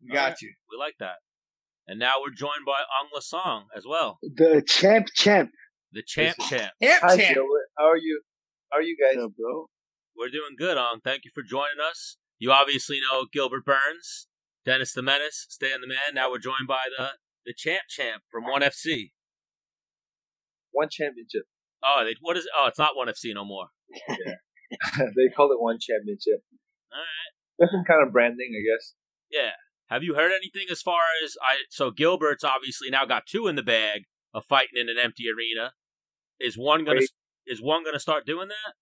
We got you. We like that. And now we're joined by Aung La Nsang as well. The champ. The champ. Hi, Gilbert. How are you? How are you guys? Yeah, bro. We're doing good, Aung. Thank you for joining us. You obviously know Gilbert Burns, Dennis the Menace, Stan the Man. Now we're joined by the champ from ONE FC. One championship. Oh, what is? Oh, it's not ONE FC no more. Yeah. They call it one championship. All right. Different kind of branding, I guess. Yeah. Have you heard anything as far as So Gilbert's obviously now got 2 in the bag of fighting in an empty arena. Is one gonna start doing that?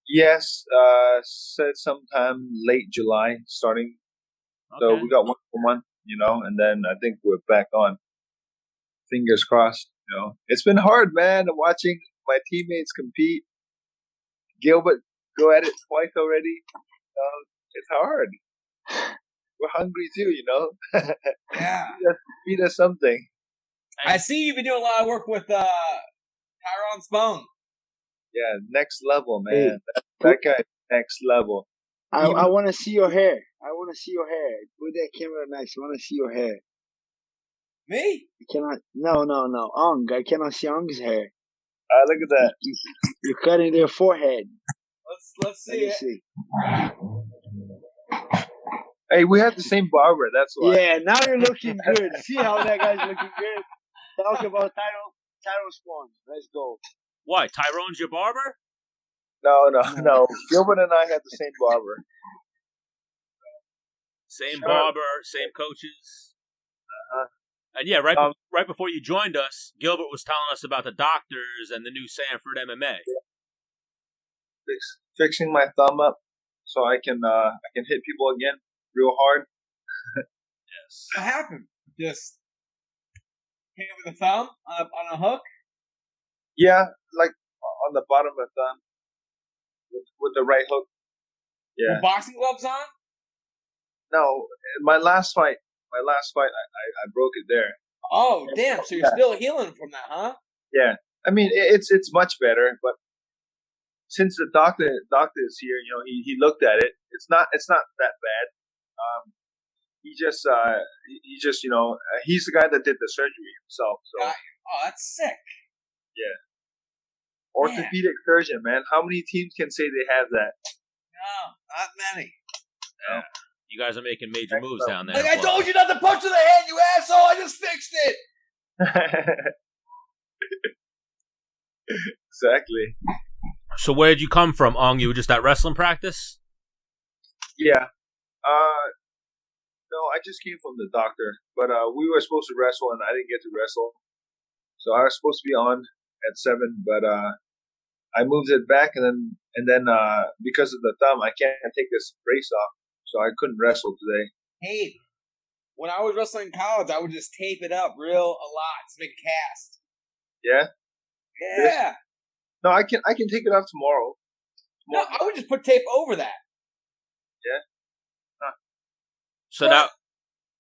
Yes. Said sometime late July starting. Okay. So we got 1 more month, and then I think we're back on. Fingers crossed. It's been hard, man. Watching my teammates compete. Gilbert go at it twice already. It's hard. We're hungry too, Yeah. Feed us something. I see you've been doing a lot of work with Tyrone Spong. Yeah, next level, man. That guy, next level. I want to see your hair. Put that camera next. I want to see your hair. Me? I cannot. No. Aung. I cannot see Aung's hair. Look at that. You're cutting their forehead. Let's see it. See. Hey, we have the same barber. That's why. Yeah, now you're looking good. See how that guy's looking good? Talk about Tyrone Spong. Let's go. Why? Tyrone's your barber? No. Gilbert and I have the same barber. Same barber, same coaches. And yeah, right before you joined us, Gilbert was telling us about the doctors and the new Sanford MMA. Fixing my thumb up so I can hit people again real hard. Yes. What happened? Just hit it with a thumb on a hook? Yeah, like on the bottom of the thumb with the right hook. Yeah. With boxing gloves on? No, my last fight, I broke it there. Oh, damn! So you're still healing from that, huh? Yeah, I mean it's much better, but since the doctor is here, he looked at it. It's not that bad. He's the guy that did the surgery himself. So oh, that's sick. Yeah, orthopedic surgeon, man. How many teams can say they have that? No, not many. Yeah. You guys are making major moves down there. Like I told you not to punch in the head, you asshole! I just fixed it. Exactly. So where did you come from, Aung? You were just at wrestling practice? Yeah. No, I just came from the doctor. But we were supposed to wrestle, and I didn't get to wrestle. So I was supposed to be on at 7, but I moved it back, and then because of the thumb, I can't take this brace off. So I couldn't wrestle today. Hey, when I was wrestling in college, I would just tape it up a lot to make a cast. Yeah? Yeah. No, I can take it off tomorrow. No, I would just put tape over that. Yeah? Huh. So now...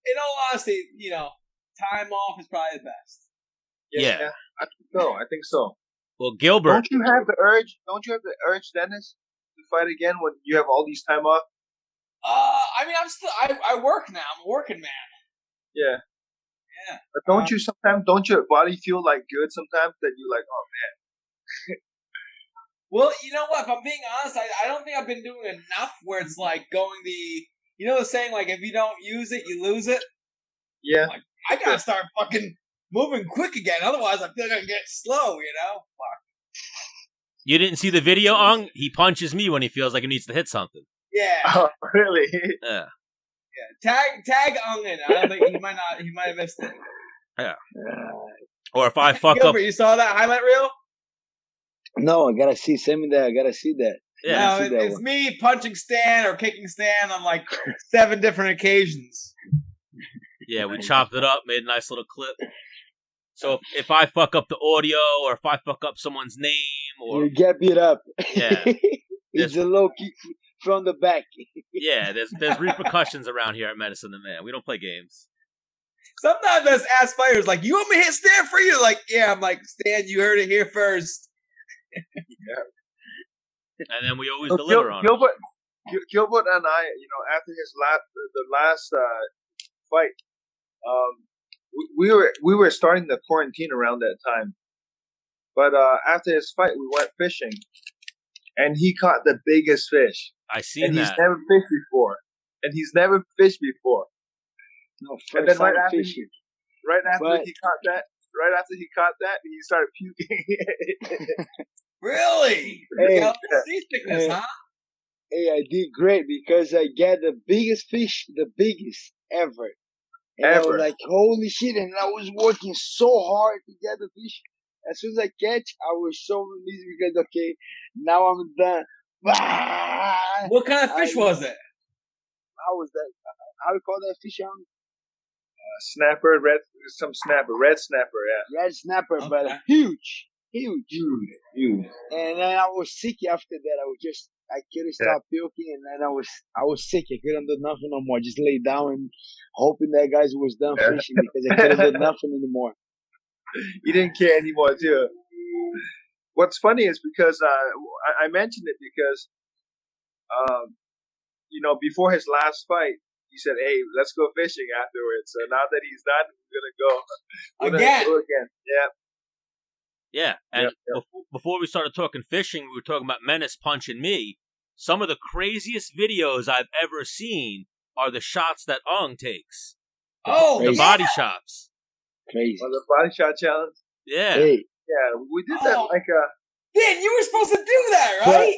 In all honesty, time off is probably the best. Yeah. I think so. Well, Gilbert... Don't you have the urge, Dennis, to fight again when you have all these time off? I mean, I work now. I'm a working man. Yeah. Yeah. But don't your body feel like good sometimes that you're like, oh man. Well, you know what? If I'm being honest, I don't think I've been doing enough where it's like going the saying, like, if you don't use it, you lose it? Yeah. Like, I gotta start fucking moving quick again. Otherwise, I feel like I'm getting slow, Fuck. You didn't see the video, Aung? He punches me when he feels like he needs to hit something. Yeah. Oh, really? Yeah. Yeah. Tag Aung in. I don't think he might have missed it. Yeah. Or if I fuck Gilbert, up... you saw that highlight reel? No, I gotta see. Send me that. I gotta see that. Yeah. No, it's me punching Stan or kicking Stan on like 7 different occasions. Yeah, we chopped it up, made a nice little clip. So if I fuck up the audio or if I fuck up someone's name or... You get beat up. Yeah. It's a low kick from the back. Yeah, there's repercussions around here at Medicine the Man. We don't play games. Sometimes us ask fighters, like, you want me to hit Stan for you? Like, yeah, I'm like, Stan, you heard it here first. Yeah. And then we always deliver on it. Gilbert and I, after the last fight. We were starting the quarantine around that time, but after his fight, we went fishing, and he caught the biggest fish. I seen and that. He's never fished before. No, And first then right time after fishing. he caught that, he started puking. Really? Hey, You got seasickness, hey. huh? Hey, I did great because I get the biggest fish, the biggest ever. And I was Ever. like, holy shit. And I was working so hard to get the fish. As soon as I catch, I was so relieved because, okay, now I'm done. What kind of fish was it? How was that? How do you call that fish? Snapper, red snapper, yeah. Red snapper, Okay. but huge. Huge. And then I was sick after that. I couldn't stop puking, and then I was sick. I couldn't do nothing no more. Just lay down and hoping that guys was done fishing because I couldn't do nothing anymore. He didn't care anymore too. What's funny is because I mentioned it because before his last fight, he said, "Hey, let's go fishing afterwards." So now that he's done, we're gonna Again. go again. Yeah. Yeah, and Yep. before we started talking fishing, we were talking about Menace punching me. Some of the craziest videos I've ever seen are the shots that Aung takes. Oh, The Crazy. body shots. Crazy. On the body shot challenge. Yeah. Hey, Yeah, we did that Oh. like Dan, you were supposed to do that, right?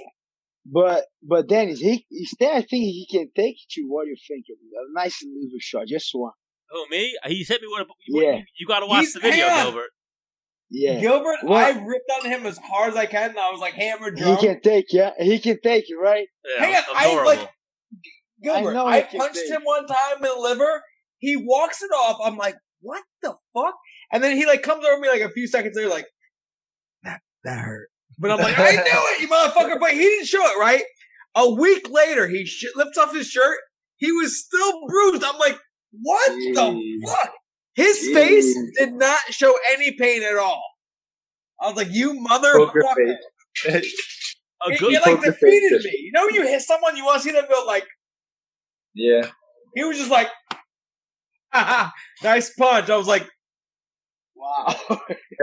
but Dennis, I think he can take you. What do you think? A nice little shot, just one. Who, me? He's hit me with a... Yeah. You got to watch He's the video, ham. Gilbert. Yeah, Gilbert, What? I ripped on him as hard as I can, and I was like hammer he drum. can take. Yeah, he can take it, right? Yeah, Hang on, adorable. Gilbert, I know I he can punched take. him one time in the liver. He walks it off. I'm like, what the fuck? And then he comes over me a few seconds later, like, that hurt. But I'm like, I knew it, you motherfucker. But he didn't show it, right? A week later, he lifts off his shirt. He was still bruised. I'm like, what the fuck? His face did not show any pain at all. I was like, you poker motherfucker. face. A good... It poker defeated face. me. You know, you hit someone, you want to see them go Yeah. he was just like, haha, nice punch. I was like, Wow.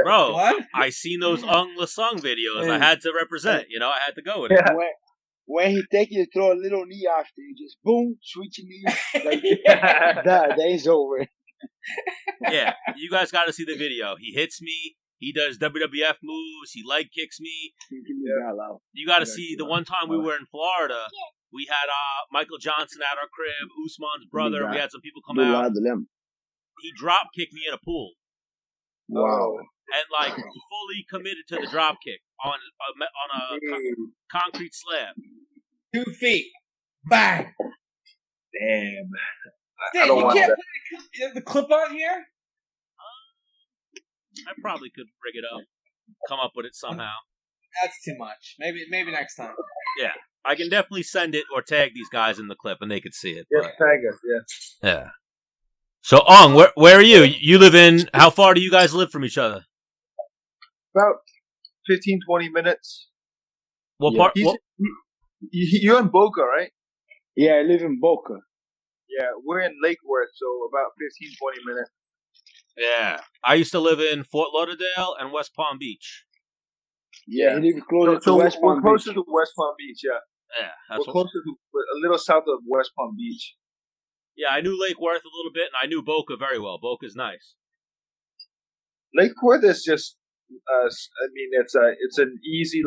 Bro, what? I seen those Aung La Nsang videos. I Hey. had to represent. I had to go with it. Yeah. when he take you, throw a little knee after you, just boom, switch your knee. Like, Yeah. that is over. Yeah, you guys got to see the video. He hits me. He does WWF moves. He leg kicks me. You got to see the one time we were in Florida. We had Michael Johnson at our crib, Usman's brother. We had some people come out. He drop kicked me in a pool Wow. and fully committed to the drop kick on a concrete slab. 2 feet. Bang. Damn. I Dan, don't you want can't that. put the clip on here? I probably could rig it up, come up with it somehow. That's too much. Maybe next time. Yeah, I can definitely send it or tag these guys in the clip and they could see it. Yes, but- tag us, yeah. Yeah. So, Aung, where are you? You live in... How far do you guys live from each other? About 15, 20 minutes. What Yeah. part? You're in Boca, right? Yeah, I live in Boca. Yeah, we're in Lake Worth, so about 15, 20 minutes. Yeah. I used to live in Fort Lauderdale and West Palm Beach. Yeah, he lives closer So to West we're Palm closer Beach. to West Palm Beach, yeah. Yeah. We're That's what, closer to, a little south of West Palm Beach. yeah, I knew Lake Worth a little bit, and I knew Boca very well. Boca's nice. Lake Worth is just, it's an easy,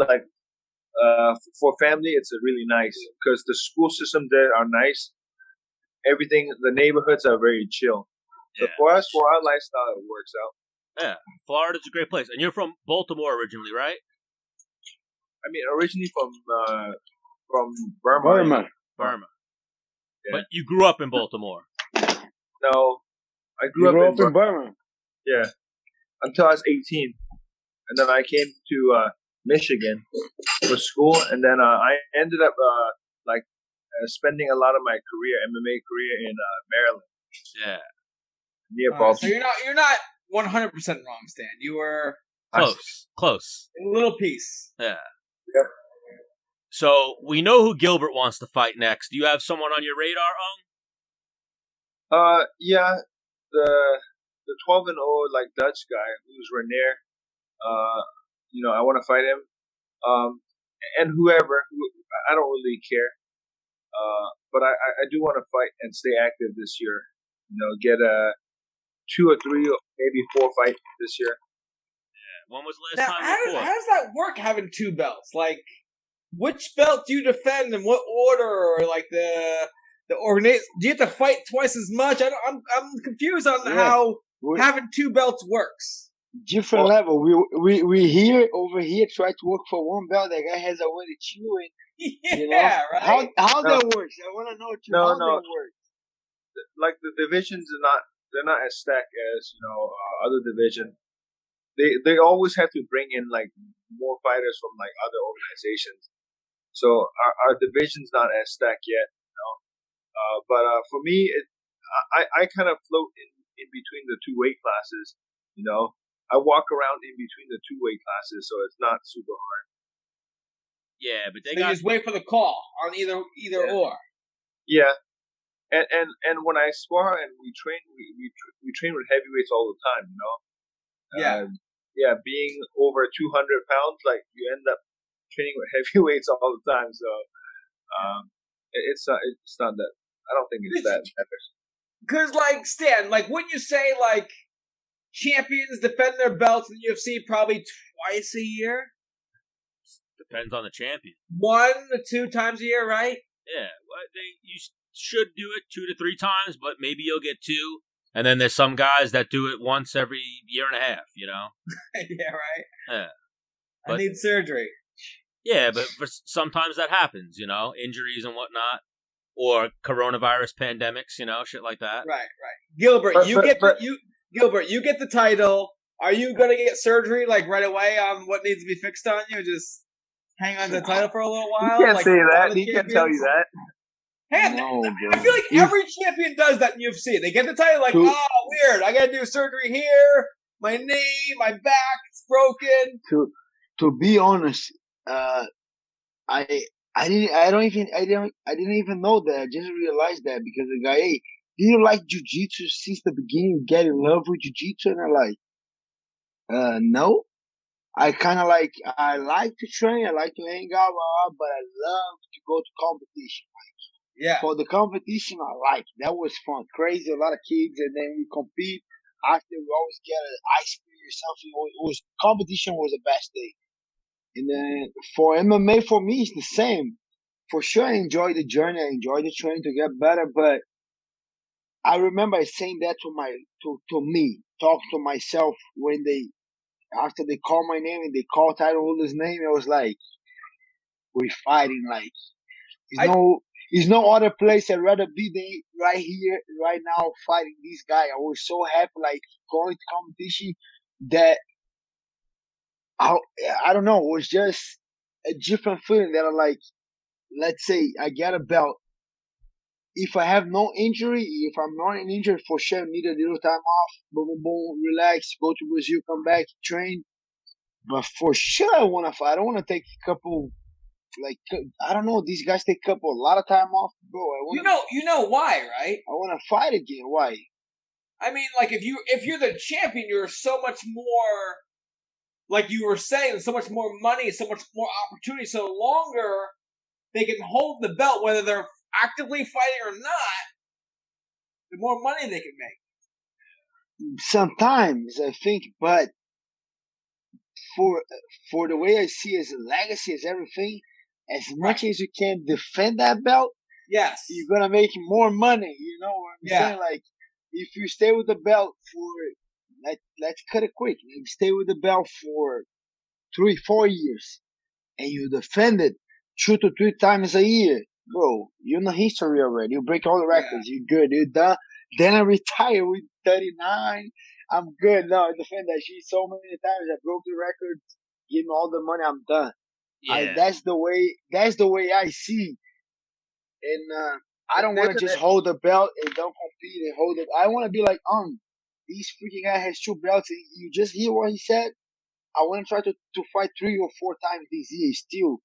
for family, it's really nice because the school system there are nice. Everything, the neighborhoods are very chill. So Yeah. for us, for our lifestyle, it works out. Yeah. Florida's a great place. And you're from Baltimore originally, right? I mean, originally from Burma. Burma. Yeah. But you grew up in Baltimore. No, I You grew up in Burma. Burma. Yeah, until I was 18, and then I came to Michigan for school, and then I ended up spending a lot of my MMA career in Maryland, Yeah. near So Baltimore. you're not 100% wrong, Stan. You were Close. a little piece. Yeah. Yep. So we know who Gilbert wants to fight next. Do you have someone on your radar, Aung? Yeah, the 12-0 like Dutch guy who's Renier. I want to fight him. And whoever, I don't really care. But I do want to fight and stay active this year. Get a 2 or 3 or maybe 4 fights this year. When was the Now, last time how you fought? does that work? Having 2 belts, like which belt do you defend in what order, or like the organization? Do you have to fight twice as much? I'm confused on how having 2 belts works. Different level. We here over here try to work for 1 belt. That guy has already 2, and right. How that works? I want to know too. How that works? Like the divisions they're not as stacked as other division. They always have to bring in like more fighters from like other organizations. So our division's not as stacked yet, But for me, I kind of float in between the 2 weight classes. I walk around in between the 2 weight classes, so it's not super hard. Yeah, but you just wait for the call on either or. Yeah, and when I spar and we train, we train with heavyweights all the time. Yeah, being over 200 pounds, like you end up training with heavyweights all the time. So it's not that. I don't think it's that matters. Because like Stan, like wouldn't you say like champions defend their belts in the UFC probably twice a year? Depends on the champion. 1 to 2 times a year, right? Yeah, you should do it 2 to 3 times, but maybe you'll get 2. And then there's some guys that do it once every year and a half, Yeah, right? Yeah. I need surgery. Yeah, but sometimes that happens, injuries and whatnot. Or coronavirus pandemics, shit like that. Right. Gilbert, you get the title. Are you going to get surgery like right away on what needs to be fixed on you? Just hang on to the title for a little while? He can't say that. He can't tell you that. Hey, I feel like every champion does that in UFC. They get the title like, weird. I got to do surgery here. My knee, my back, it's broken. To be honest, I didn't even know that. I just realized that because the guy, hey, do you like jiu-jitsu since the beginning? Get in love with jiu-jitsu? And I'm like, no. I like to train, I like to hang out, but I love to go to competition. For the competition, I like it. That was fun. Crazy, a lot of kids, and then we compete. After we always get an ice cream or something. Competition was the best day. And then for MMA, for me, it's the same. For sure, I enjoy the journey. I enjoy the training to get better. But I remember saying that to me, talking to myself after they call my name and they call Tyrone's name. It was like, we're fighting. Like, there's no other place I'd rather be than right here, right now, fighting this guy. I was so happy, like, going to competition that I don't know, it was just a different feeling that let's say I get a belt. If I have no injury, if I'm not injured, for sure, need a little time off, boom, relax, go to Brazil, come back, train. But for sure, I want to fight. I don't want to take a couple, I don't know, these guys take a lot of time off, bro. You know why, right? I want to fight again. Why? I mean, like, if you're the champion, you're so much more, like you were saying, so much more money, so much more opportunity, so longer they can hold the belt, whether they're actively fighting or not, the more money they can make. Sometimes, I think, but for the way I see it as a legacy, as everything, as much as you can defend that belt, yes, you're going to make more money, you know what I'm saying? Like, if you stay with the belt for, let's cut it quick, you stay with the belt for 3-4 years, and you defend it 2 to 3 times a year, bro, you're in the history already. You break all the records. You're good. You're done. Then I retire with 39. I'm good. No, I defend that shit so many times. I broke the record. Give me all the money. I'm done. Yeah. That's the way I see. And I don't want to just hold the belt and don't compete and hold it. I want to be like, this freaking guy has 2 belts. And you just hear what he said. I want to try to fight 3 or 4 times this year still.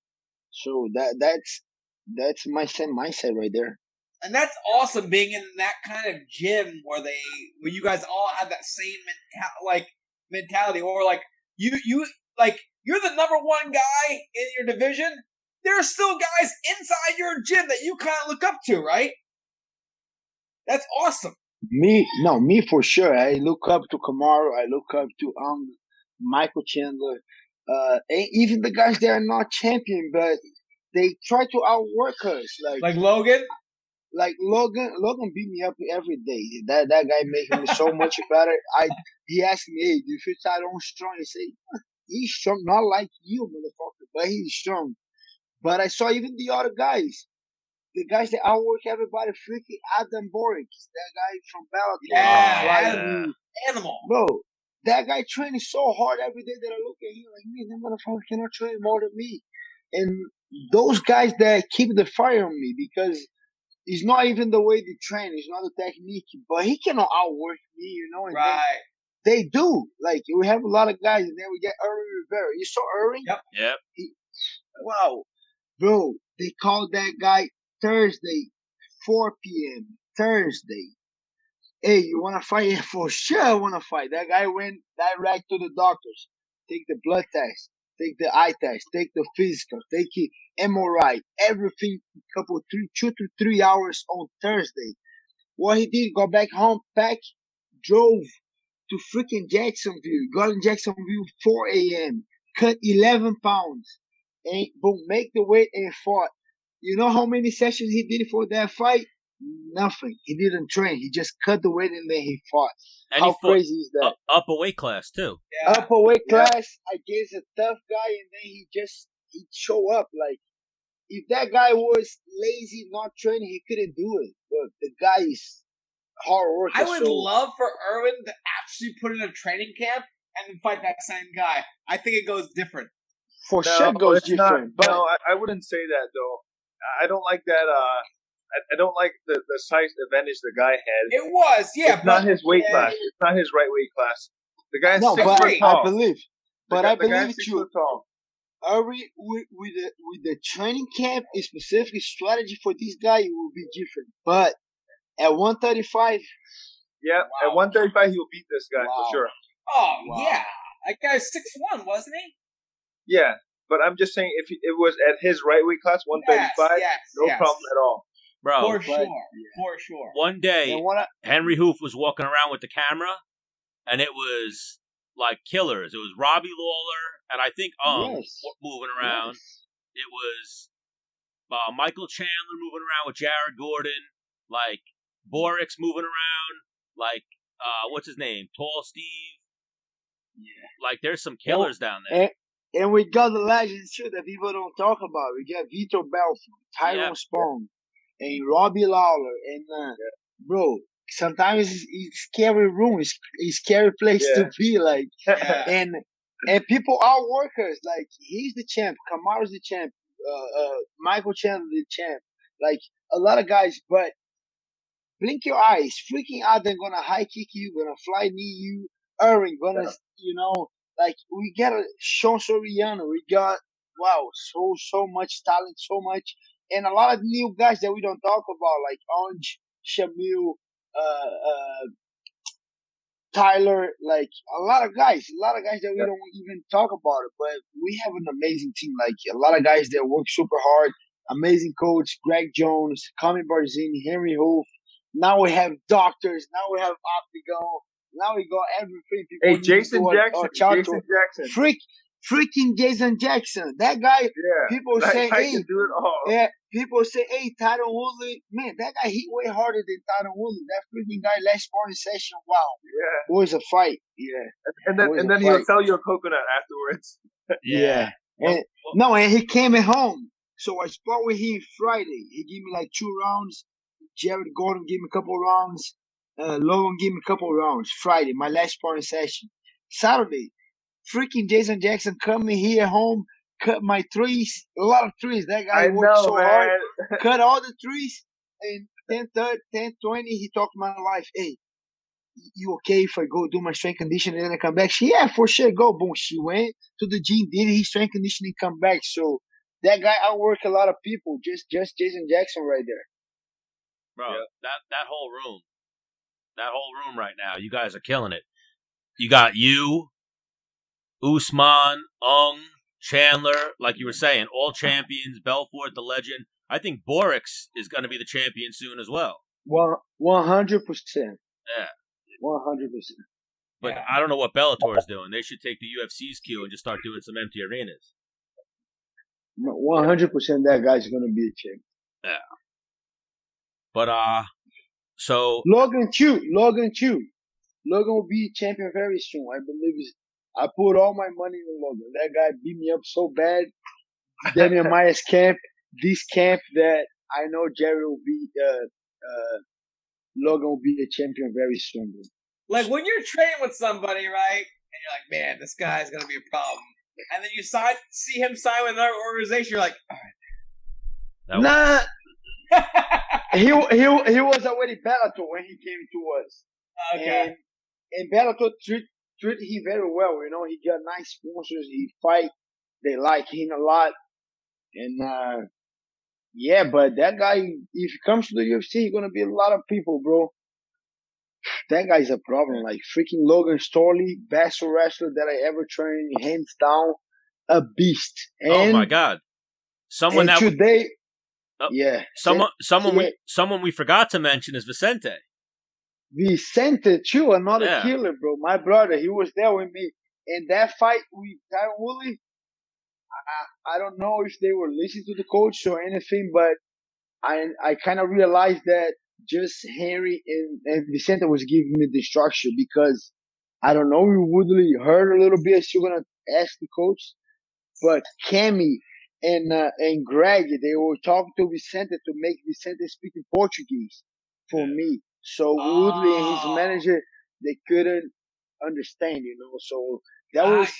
So that's my same mindset right there. And that's awesome being in that kind of gym where you guys all have that same mentality, or like you like you're the number one guy in your division. There are still guys inside your gym that you kind of look up to, right? That's awesome. Me for sure. I look up to Kamaru. I look up to Michael Chandler. And even the guys that are not champion, but they try to outwork us. Like Logan. Like Logan beat me up every day. That guy making me so much better. He asked me, "Hey, do you feel Tyrone strong?" I say, "He's strong, not like you, motherfucker, but he's strong." But I saw even the other guys. The guys that outwork everybody, freaking Adam Boric, that guy from Bellator. Animal. Bro, that guy training so hard every day that I look at him like, man, that motherfucker cannot train more than me. And those guys that keep the fire on me, because it's not even the way they train, it's not the technique, but he cannot outwork me, you know? And right. They do. Like, we have a lot of guys, and then we get Erwin Rivera. You saw Erwin? Yep. Wow. Bro, they called that guy Thursday, 4 p.m. Thursday. Hey, you want to fight? For sure I want to fight. That guy went direct to the doctors. Take the blood test. Take the eye test. Take the physical. Take the MRI. Everything, 2 to 3 hours on Thursday. What he did, got back home, packed, drove to freaking Jacksonville. Got in Jacksonville 4 a.m. Cut 11 pounds. And boom, make the weight and fought. You know how many sessions he did for that fight? Nothing. He didn't train. He just cut the weight and then he fought. And how he fought crazy is that? Up a weight class too. Yeah. Up a weight class against a tough guy, and then he'd show up. Like, if that guy was lazy, not training, he couldn't do it. But the guy is hard worker. I would love for Erwin to actually put in a training camp and then fight that same guy. I think it goes different. For sure goes different. But no, I wouldn't say that though. I don't like that. I don't like the size advantage the guy had. It was, yeah. It's not his weight class. It's not his right weight class. The guy's 6 foot tall. I believe. But I believe you. Tall. Ari, with the training camp, a specific strategy for this guy, it will be different. But at 135, at 135 he'll beat this guy for sure. Oh yeah, that guy's 6'1", wasn't he? Yeah, but I'm just saying, if it was at his right weight class, 135, no problem at all. Bro, for sure. One day, Henry Hoof was walking around with the camera, and it was like killers. It was Robbie Lawler, and I think moving around. Yes. It was Michael Chandler moving around with Jared Gordon, like Boric's moving around, like what's his name, Tall Steve. Yeah, like there's some killers down there. And we got the legends too that people don't talk about. We got Vitor Belfort, Tyrone Spong, and Robbie Lawler, and bro. Sometimes it's scary room. It's scary place to be. Like, and people are workers. Like, he's the champ. Kamaru's the champ. Michael Chandler the champ. Like, a lot of guys. But blink your eyes. Freaking Adam gonna high kick you. Gonna fly knee you. Erwin gonna, like, we got a Sean Soriano. We got so much talent, so much, and a lot of new guys that we don't talk about, like Anj, Shamil. Tyler, like a lot of guys that we don't even talk about it, but we have an amazing team. Like a lot of guys that work super hard. Amazing coach, Greg Jones, Kami Barzini, Henry Hoof. Now we have doctors. Now we have Optigon. Now we got everything. Hey, Jason Jackson. Freaking Jason Jackson. That guy, people say, hey, can do it all. Yeah, people say, hey, Tyrone Woodley. Man, that guy hit way harder than Tyrone Woodley. That freaking guy last sparring session, wow. Yeah. It was a fight. Yeah. And then he'll sell you a coconut afterwards. Yeah. And he came at home. So I sparred with him Friday. He gave me like 2 rounds. Jared Gordon gave me a couple rounds. Logan gave me a couple rounds. Friday, my last sparring session. Saturday, freaking Jason Jackson coming here at home, cut my threes, a lot of threes. That guy worked so hard, cut all the threes. And 10:20, he talked to my wife, hey, you okay if I go do my strength conditioning and then I come back? She, yeah, for sure, go. Boom, she went to the gym, did his strength conditioning, come back. So that guy outworked a lot of people, just Jason Jackson right there. Bro, Yeah. that whole room right now, you guys are killing it. You got you, Usman, Ung, Chandler, like you were saying, all champions, Belfort, the legend. I think Borix is going to be the champion soon as well. 100%. Yeah. 100%. But I don't know what Bellator is doing. They should take the UFC's cue and just start doing some empty arenas. 100% that guy's going to be a champ. Yeah. But, so... Logan Chu. Logan will be champion very soon. I believe I put all my money in Logan. That guy beat me up so bad. Damian Maya's camp, this camp, that I know Jerry will be, Logan will be a champion very soon. Bro. Like when you're training with somebody, right? And you're like, man, this guy's going to be a problem. And then you see him sign with another organization, you're like, all right. Nah. he was already Bellator when he came to us. Okay. And Bellator treat him very well. You know, he got nice sponsors. He fight. They like him a lot. And yeah, but that guy, if he comes to the UFC, he's gonna be a lot of people, bro. That guy's a problem. Like freaking Logan Storley, best wrestler that I ever trained, hands down, a beast. And, oh my God! Someone that today, someone we forgot to mention is Vicente. Vicente too, another killer, bro. My brother, he was there with me. And that fight with Tyrone Woodley, I don't know if they were listening to the coach or anything, but I kind of realized that just Henry and Vicente was giving me the structure, because I don't know if Woodley heard a little bit. Still gonna ask the coach, but Cammy and Greg, they were talking to Vicente to make Vicente speak in Portuguese for me. So Woodley and his manager, they couldn't understand, you know. So that was.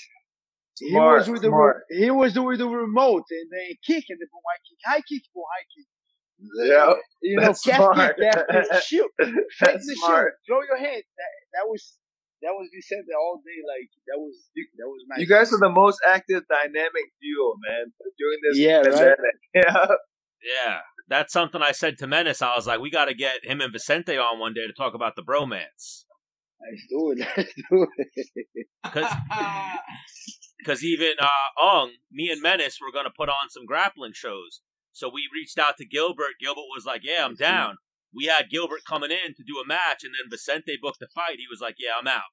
He was with the remote and then kick and then high kick. Yeah, you know, smart. Kick, shoot, fake the smart. shoot, throw your hand. That was Vicente all day. Like that was nice. You guys are the most active, dynamic duo, man, during this pandemic. Right? Yeah, that's something I said to Menace. I was like, we got to get him and Vicente on one day to talk about the bromance. Let's do it. Because even me and Menace were going to put on some grappling shows. So we reached out to Gilbert. Gilbert was like, yeah, I'm down. We had Gilbert coming in to do a match, and then Vicente booked the fight. He was like, yeah, I'm out.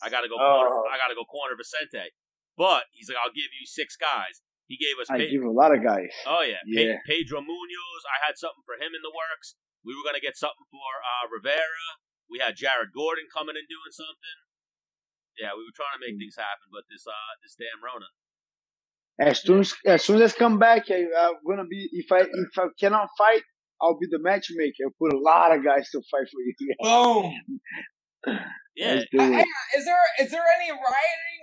I got to go corner Vicente. But he's like, I'll give you 6 guys. He gave us... I give a lot of guys. Oh, yeah. Pedro Munoz. I had something for him in the works. We were going to get something for Rivera. We had Jared Gordon coming and doing something. Yeah, we were trying to make things happen, but this damn Rona. As soon as come back, I'm gonna be. If I cannot fight, I'll be the matchmaker. I'll put a lot of guys to fight for you. Boom. Yeah. Hang on. Is there any rioting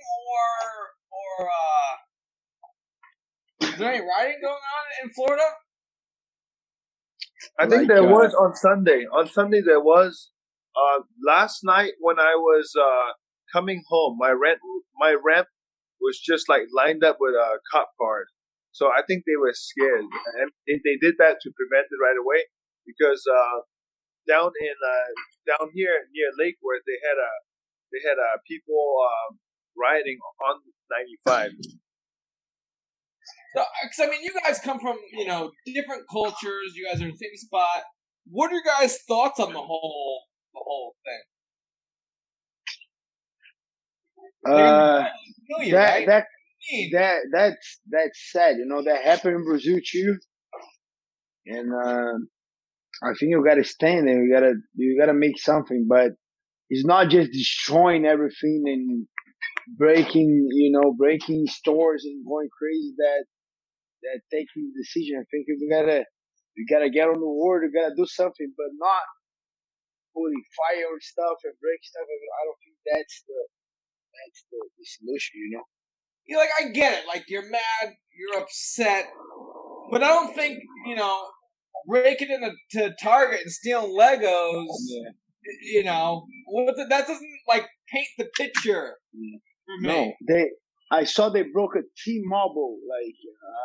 or is there any rioting going on in Florida? I think there was on Sunday. On Sunday there was. Last night when I was coming home, my ramp was just like lined up with a cop cars. So I think they were scared, and they did that to prevent it right away, because down here near Lake Worth they had people rioting on 95. So, cause, I mean, you guys come from different cultures. You guys are in the same spot. What are your guys' thoughts on the whole thing? That's sad. You know, that happened in Brazil too, and I think you gotta stand there. You gotta make something, but it's not just destroying everything and breaking stores and going crazy. That taking the decision. I think you gotta get on the word. You gotta do something, but not putting fire on stuff and break stuff. I don't think that's the solution, you know. You're like, I get it. Like, you're mad, you're upset, but I don't think breaking into Target and stealing Legos. Yeah. That doesn't paint the picture for me. No, I saw they broke a T-Mobile, like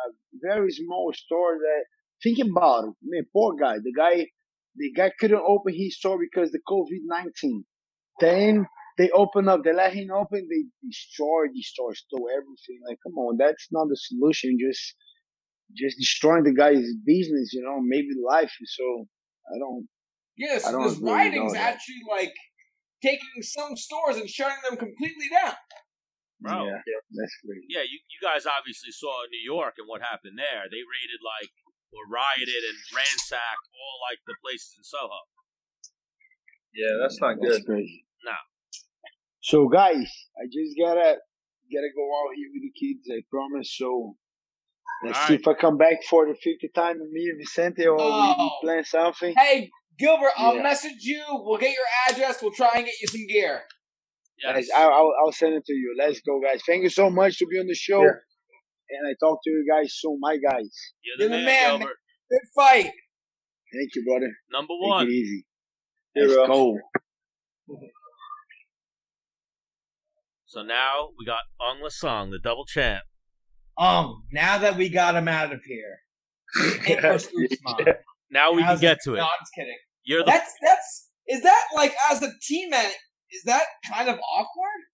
a very small store. That think about it, man, poor guy. The guy the guy couldn't open his store because the COVID-19. Then they open up, they let him open, they destroy the store, stole everything. Like, come on, that's not the solution. Just destroying the guy's business, maybe life. So I don't. Yes, I don't this agree with rioting's all that. actually like taking some stores and shutting them completely down. Bro. Yeah, that's crazy. Yeah, you guys obviously saw New York and what happened there. They raided or rioted and ransacked all the places in Soho. Yeah, that's not good. That's crazy. No. So guys, I just gotta go out here with the kids, I promise. So let's see if I come back for the 50th time with me and Vicente, or we plan something. Hey, Gilbert, I'll message you. We'll get your address. We'll try and get you some gear. Yes. I'll send it to you. Let's go, guys. Thank you so much to be on the show. Yeah. And I talk to you guys soon, my guys. You're the man, Gilbert. Good fight. Thank you, brother. Number one. Take it easy. Let's go. So now we got Aung La Nsang, the double champ. Now that we got him out of here. Now we can get to it. No, I'm just kidding. Is that as a teammate, is that kind of awkward?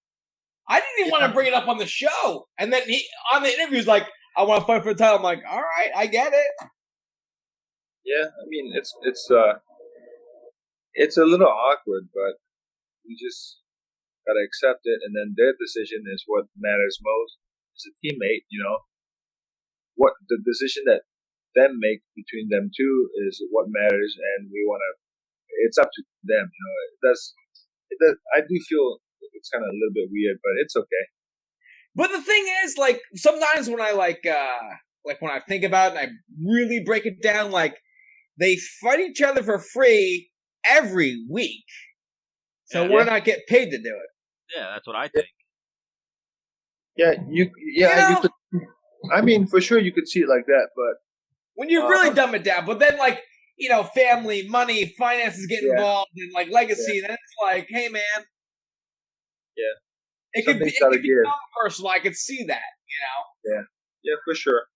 I didn't even want to bring it up on the show. And then he, on the interview, was like, I want to fight for the title. I'm like, all right, I get it. Yeah, I mean, it's a little awkward, but we just got to accept it. And then their decision is what matters most. As a teammate, what the decision that them make between them two is what matters, and we want to. It's up to them, It does. I do feel it's kind of a little bit weird, but it's okay. But the thing is, sometimes when I when I think about it and I really break it down, they fight each other for free every week. So why not get paid to do it? Yeah, that's what I think. Yeah, you could. I mean, for sure, you could see it like that, but when you really dumb it down, but then family, money, finances get involved, and legacy, then it's like, hey, man. Yeah. It could be personal. I could see that, Yeah, for sure.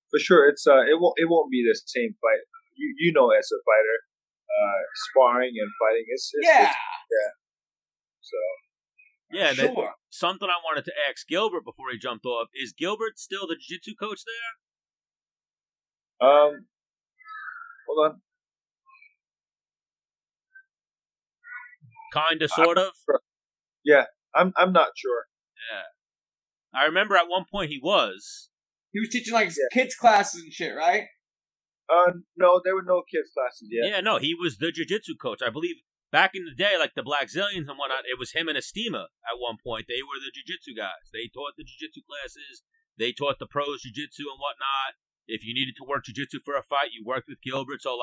For sure, it's it won't be the same fight. As a fighter, sparring and fighting, it's So. Yeah, sure. Something I wanted to ask Gilbert before he jumped off, is Gilbert still the jiu-jitsu coach there? Hold on. Kinda, sort of? Yeah, I'm not sure. Yeah. I remember at one point he was. He was teaching kids classes and shit, right? No, there were no kids classes yet. Yeah, no, he was the jiu-jitsu coach. I believe back in the day, the Black Zillions and whatnot, it was him and Estima at one point. They were the jiu-jitsu guys. They taught the jiu-jitsu classes. They taught the pros jiu-jitsu and whatnot. If you needed to work jiu-jitsu for a fight, you worked with Gilbert. So,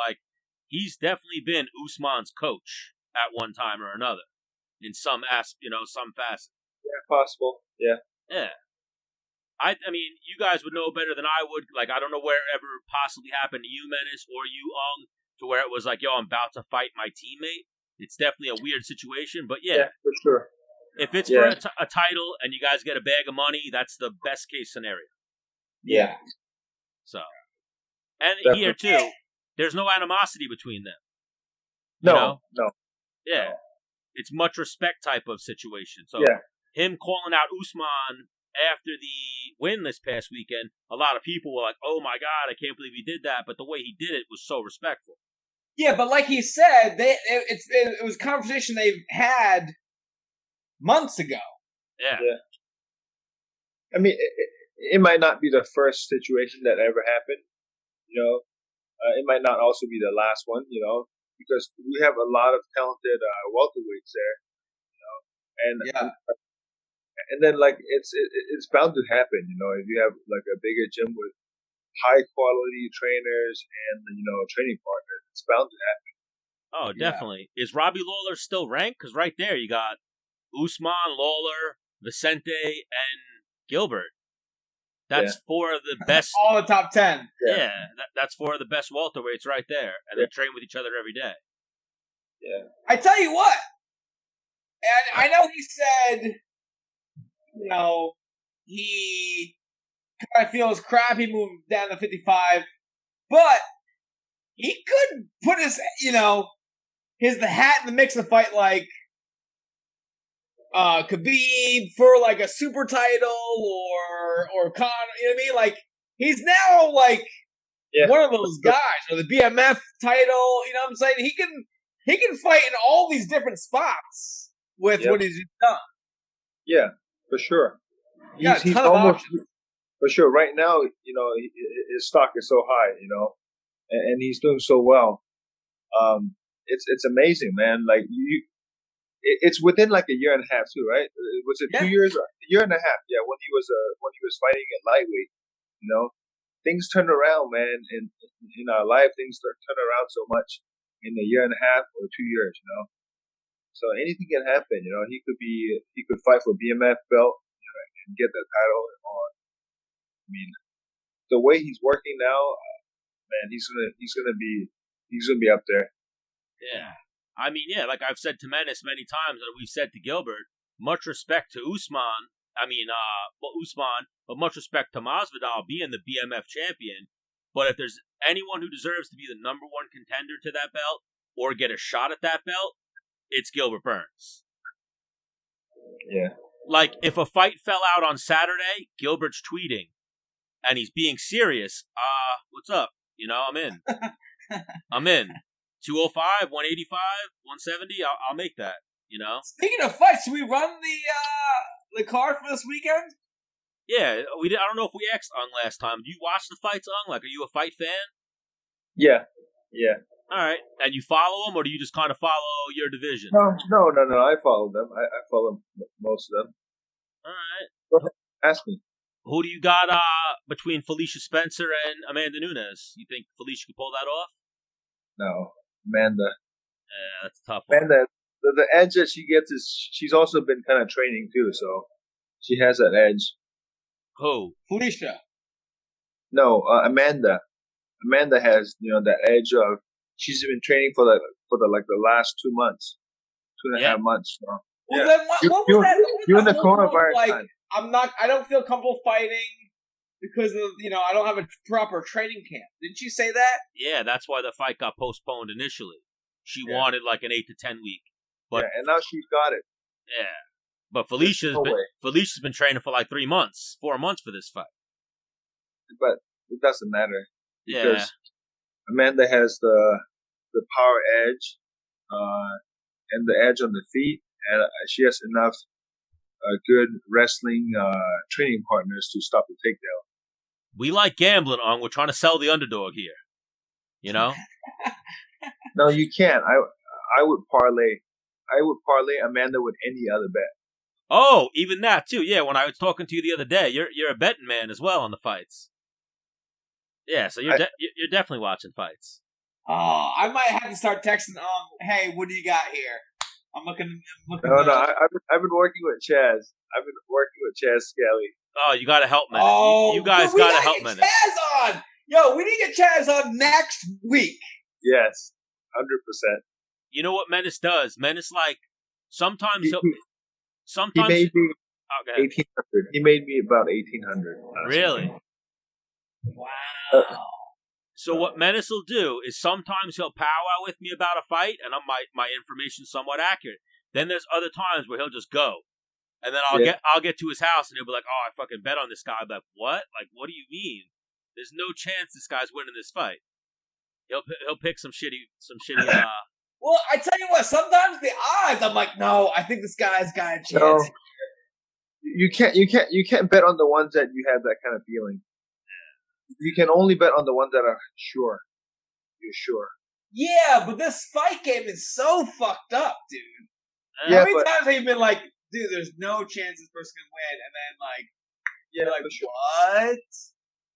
he's definitely been Usman's coach at one time or another in some some facet. Yeah, possible. Yeah. Yeah. I mean, you guys would know better than I would. I don't know wherever possibly happened to you, Menace, or you, to where it was yo, I'm about to fight my teammate. It's definitely a weird situation, but yeah for sure. If it's for a title and you guys get a bag of money, that's the best case scenario. Yeah. So, and here too, there's no animosity between them. No. Yeah, it's much respect type of situation. So, him calling out Usman after the win this past weekend, a lot of people were like, "Oh my God, I can't believe he did that!" But the way he did it was so respectful. Yeah, but like he said, it was a conversation they've had months ago. Yeah. I mean, it might not be the first situation that ever happened. It might not also be the last one. Because we have a lot of talented welterweights there. And then it's bound to happen. If you have a bigger gym with high quality trainers and training partners, it's bound to happen. Oh, definitely. Is Robbie Lawler still ranked? Because right there you got Usman, Lawler, Vicente, and Gilbert. That's four of the best. All the top 10. Yeah, that's four of the best welterweights right there, and they train with each other every day. Yeah. I tell you what, and I know he said, he kind of feels crappy moving down to 55, but he could put his, the hat in the mix and fight like Khabib for like a super title or Conor. You know what I mean? Like he's now like one of those guys, or the BMF title. You know what I'm saying? He can fight in all these different spots with what he's done. Yeah, for sure. He's almost for sure. Right now, his stock is so high, and he's doing so well. It's amazing, man. Like it's within like a year and a half too, right? Was it 2 years? A year and a half? Yeah, when he was fighting at lightweight, things turned around, man. In our life, things turn around so much in a year and a half or 2 years, So anything can happen, he could fight for BMF belt, and get that title. Or I mean, the way he's working now, man, he's gonna be up there. Yeah. I mean, like I've said to Menace many times, and we've said to Gilbert, much respect to Usman. Usman, but much respect to Masvidal being the BMF champion. But if there's anyone who deserves to be the number one contender to that belt or get a shot at that belt, it's Gilbert Burns. Yeah. Like, if a fight fell out on Saturday, Gilbert's tweeting, and he's being serious. What's up? I'm in. I'm in. 205, 185, 170, I'll make that, Speaking of fights, should we run the card for this weekend? Yeah, I don't know if we asked Ung last time. Do you watch the fights, Ung? Like, are you a fight fan? Yeah. All right. And you follow them, or do you just kind of follow your division? No. I follow them. I follow most of them. All right. Go ahead. Ask me. Who do you got between Felicia Spencer and Amanda Nunes? You think Felicia could pull that off? No. Amanda. Yeah, that's a tough one. Amanda, the edge that she gets is she's also been kind of training too, so she has that edge. Who? Felicia. No, Amanda. Amanda has that edge of she's been training for the last 2 months, 2.5 months. So. Well, then what was that? You're in the coronavirus time. I don't feel comfortable fighting because of I don't have a proper training camp. Didn't you say that? Yeah, that's why the fight got postponed initially. She wanted like an 8 to 10 week. But and now she's got it. Yeah. But Felicia's been training for like 3 months, 4 months for this fight. But it doesn't matter because Yeah. Amanda has the power edge, and the edge on the feet, and she has enough good wrestling training partners to stop the takedown. We like gambling, We're trying to sell the underdog here. No, you can't. I would parlay Amanda with any other bet. Oh, even that too. Yeah, when I was talking to you the other day, you're a betting man as well on the fights. Yeah, so you're definitely watching fights. Oh, I might have to start texting. Hey, what do you got here? I'm looking. No. I've been working with Chaz. I've been working with Chaz Scally. Oh, you got to help Menace. You guys got to help Menace. Chaz on. Yo, we need to get Chaz on next week. Yes, 100%. You know what Menace does? Menace sometimes he made me 1,800. He made me about 1,800. Really? Wow. So what Menace will do is sometimes he'll powwow with me about a fight, and my information's somewhat accurate. Then there's other times where he'll just go, and then I'll get to his house, and he'll be like, "Oh, I fucking bet on this guy." I'm like, "What? Like, what do you mean? There's no chance this guy's winning this fight." He'll pick some shitty. Well, I tell you what. Sometimes the odds, I'm like, no, I think this guy's got a chance. No, you can't bet on the ones that you have that kind of feeling. You can only bet on the ones that are sure. You're sure. Yeah, but this fight game is so fucked up, dude. How many times have you been like, dude, there's no chance this person can win, and then you're like, what?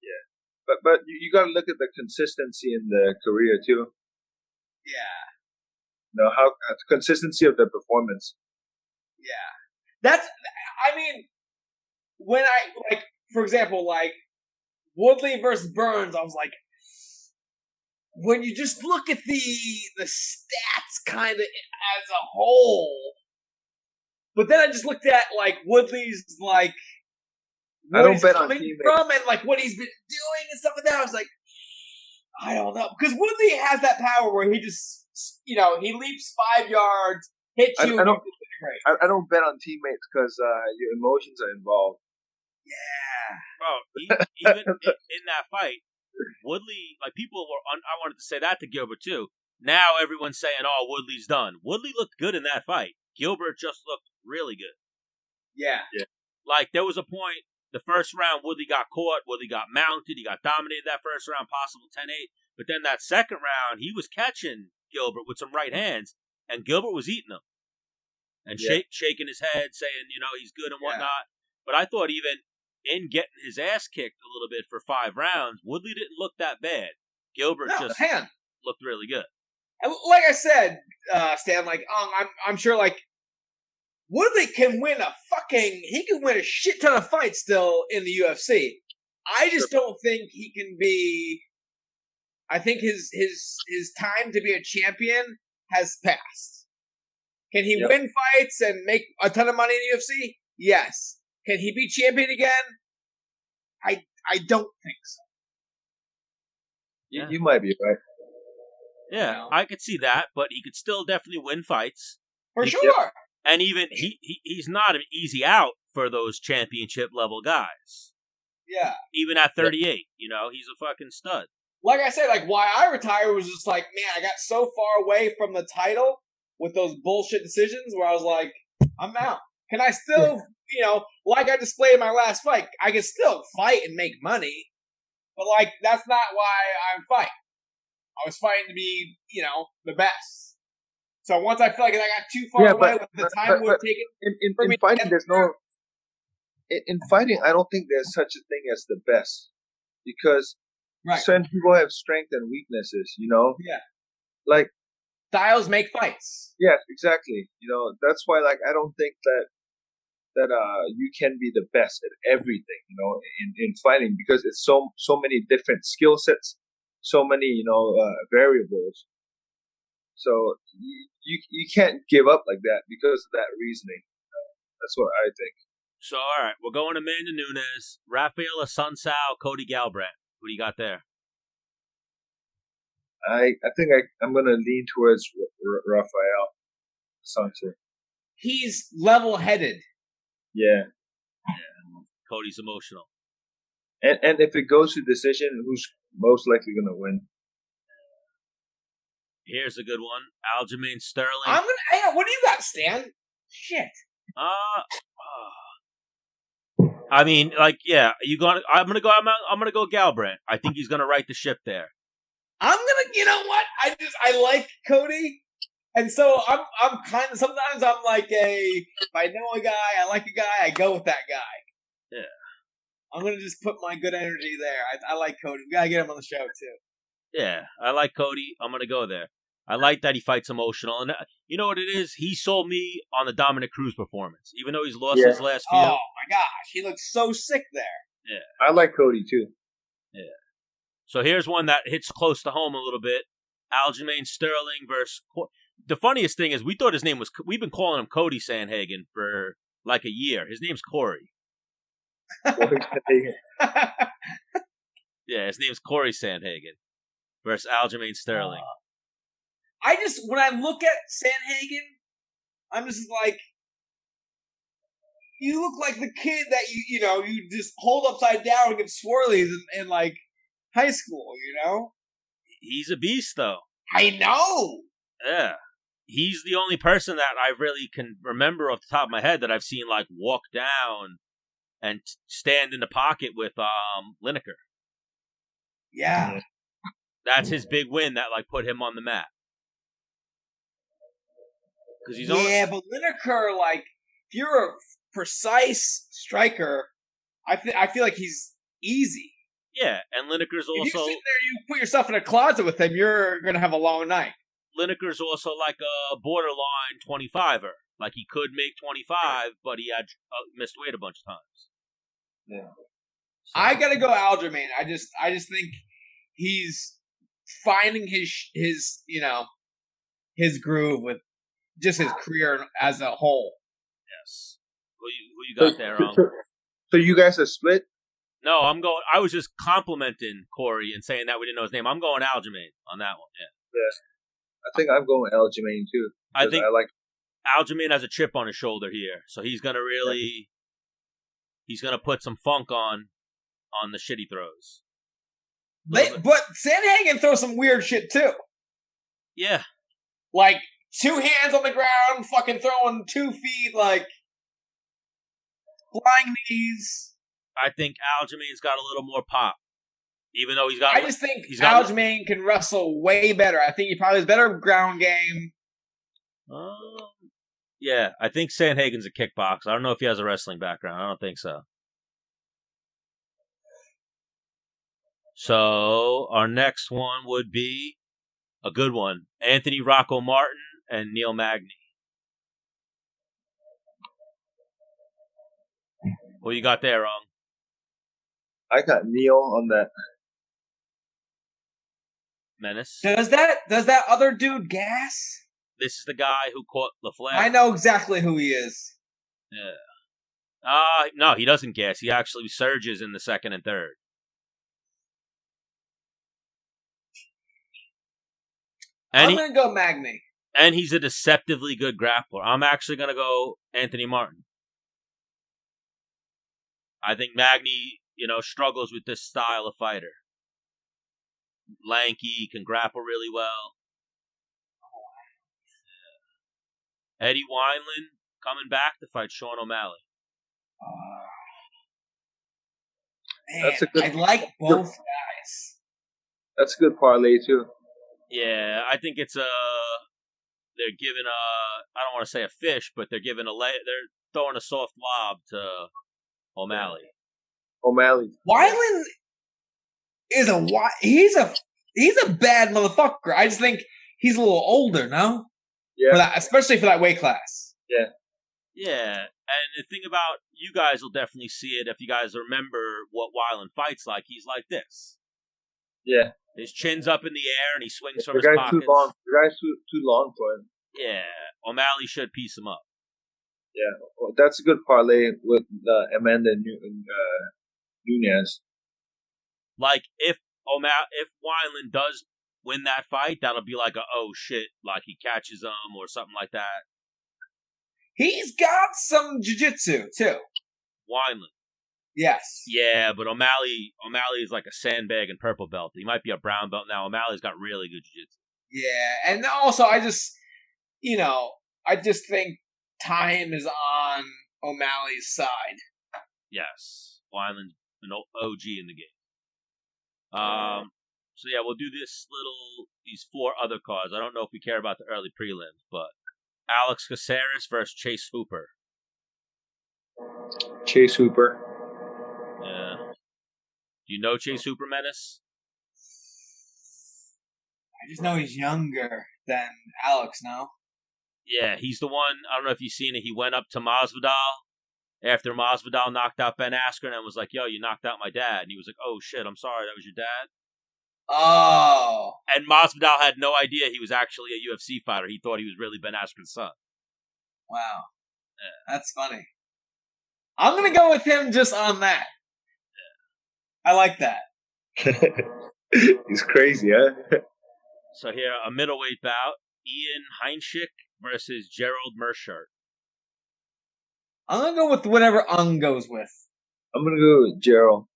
Yeah, but you got to look at the consistency in the career too. Yeah. How consistency of the performance. Yeah, when for example, Woodley versus Burns, I was like, when you just look at the stats kind of as a whole, but then I just looked at Woodley's what I don't he's bet on coming teammates from and what he's been doing and stuff like that. I was like, I don't know. Because Woodley has that power where he just, he leaps 5 yards, hits you, and you disintegrate. I don't bet on teammates because your emotions are involved. Yeah. Bro, even in that fight, Woodley, like people were, I wanted to say that to Gilbert too. Now everyone's saying, "Oh, Woodley's done." Woodley looked good in that fight. Gilbert just looked really good. Yeah. Like there was a point, the first round, Woodley got caught. Woodley got mounted. He got dominated that first round, possible 10-8. But then that second round, he was catching Gilbert with some right hands, and Gilbert was eating him and shaking his head, saying, he's good and whatnot. But I thought even in getting his ass kicked a little bit for 5 rounds, Woodley didn't look that bad. Gilbert just looked really good. And like I said, Stan, I'm sure, Woodley can win he can win a shit ton of fights still in the UFC. I just don't think he can be. I think his time to be a champion has passed. Can he win fights and make a ton of money in the UFC? Yes. Can he be champion again? I don't think so. You might be right. Yeah, I could see that, but he could still definitely win fights. For sure. And even he's not an easy out for those championship level guys. Yeah. Even at 38, he's a fucking stud. Like I said, why I retired was just man, I got so far away from the title with those bullshit decisions where I was like, I'm out. Can I still, like I displayed in my last fight, I can still fight and make money, but that's not why I'm fighting. I was fighting to be, the best. So once I feel like I got too far away with the time it would take it in fighting, in fighting, I don't think there's such a thing as the best because certain people have strengths and weaknesses. Yeah. Styles make fights. Yes, exactly. That's why I don't think that you can be the best at everything. In fighting because it's so many different skill sets. So many, variables. So you can't give up like that because of that reasoning. That's what I think. So, all right, we're going Amanda Nunes, Rafael Assunção, Cody Garbrandt. What do you got there? I think I'm going to lean towards Rafael Assunção. He's level-headed. Yeah. Cody's emotional. And if it goes to decision, who's most likely going to win? Here's a good one. Aljamain Sterling. What do you got, Stan? Shit. I mean, I'm gonna go Garbrandt. I think he's gonna right the ship there. You know what? I like Cody, and so I'm kind of sometimes I'm if I know a guy, I like a guy, I go with that guy. Yeah. I'm gonna just put my good energy there. I like Cody. We gotta get him on the show too. Yeah, I like Cody. I'm gonna go there. I like that he fights emotional, and you know what it is? He sold me on the Dominic Cruz performance, even though he's lost his last few. Oh my gosh, he looks so sick there. Yeah, I like Cody too. Yeah. So here's one that hits close to home a little bit: Aljamain Sterling versus. The funniest thing is, we thought his name was. We've been calling him Cody Sandhagen for a year. His name's Corey. Yeah, his name's Corey Sandhagen versus Aljamain Sterling. When I look at Sandhagen, I'm just you look like the kid that you just hold upside down and give swirlies in high school, He's a beast, though. I know. Yeah. He's the only person that I really can remember off the top of my head that I've seen walk down and stand in the pocket with Lineker. Yeah. That's his big win that put him on the map. But Lineker, if you're a precise striker, I feel like he's easy. Yeah, and Lineker's also. If you sit there, you put yourself in a closet with him, you're gonna have a long night. Lineker's also like a borderline 25er. He could make 25, but he had missed weight a bunch of times. Yeah. So. I gotta go Aljamain. I just think he's finding his groove with just his career as a whole. Yes. Who you got there? So you guys are split? No, I was just complimenting Corey and saying that we didn't know his name. I'm going Aljamain on that one. Yeah. I think I'm going Aljamain too. I think I like Aljamain has a chip on his shoulder here, so he's gonna put some funk on the shit he throws. But Sandhagen throws some weird shit too. Yeah. Like 2 hands on the ground, fucking throwing 2 feet, like flying knees. I think Aljamain's got a little more pop. Even though I just think Aljamain can wrestle way better. I think he probably has better ground game. Yeah, I think Sandhagen's a kickboxer. I don't know if he has a wrestling background. I don't think so. So, our next one would be a good one. Anthony Rocco Martin and Neil Magny. What you got there, Ong? I got Neil on that. Menace. Does that other dude gas? This is the guy who caught LaFleur. I know exactly who he is. Yeah. No, he doesn't gas. He actually surges in the second and third. I'm going to go Magny. And he's a deceptively good grappler. I'm actually going to go Anthony Martin. I think Magny, struggles with this style of fighter. Lanky, can grapple really well. Yeah. Eddie Wineland coming back to fight Sean O'Malley. Man, I like both guys. That's a good parlay too. Yeah, I think it's they're giving I don't want to say a fish, but they're throwing a soft lob to O'Malley. Wineland is he's a bad motherfucker. I just think he's a little older, no? Yeah. Especially for that weight class. Yeah. Yeah, and the thing about you guys will definitely see it if you guys remember what Wineland fights like. He's like this. Yeah. His chin's up in the air and he swings from his pockets. The guy's too long for him. Yeah, O'Malley should piece him up. Yeah, well, that's a good parlay with Amanda Nunes. Like if Wineland does win that fight, that'll be like oh shit, like he catches him or something like that. He's got some jiu-jitsu too. Wineland. Yes. Yeah, but O'Malley is like a sandbag and purple belt. He might be a brown belt now. O'Malley's got really good jiu-jitsu. Yeah, and also I just think time is on O'Malley's side. Yes. Wineland's an OG in the game. So yeah, we'll do these 4 other cards. I don't know if we care about the early prelims, but Alex Caceres versus Chase Hooper. Chase Hooper. Yeah. Do you know Chase Hooper, Menace? I just know he's younger than Alex now. Yeah, he's the one. I don't know if you've seen it. He went up to Masvidal after Masvidal knocked out Ben Askren and was like, "Yo, you knocked out my dad." And he was like, "Oh shit, I'm sorry, that was your dad." Oh. And Masvidal had no idea he was actually a UFC fighter. He thought he was really Ben Askren's son. Wow. Yeah. That's funny. I'm going to go with him just on that. Yeah. I like that. He's crazy, huh? So here, a middleweight bout. Ian Heinrich versus Gerald Meerschaert. I'm going to go with whatever Ung goes with. I'm going to go with Gerald.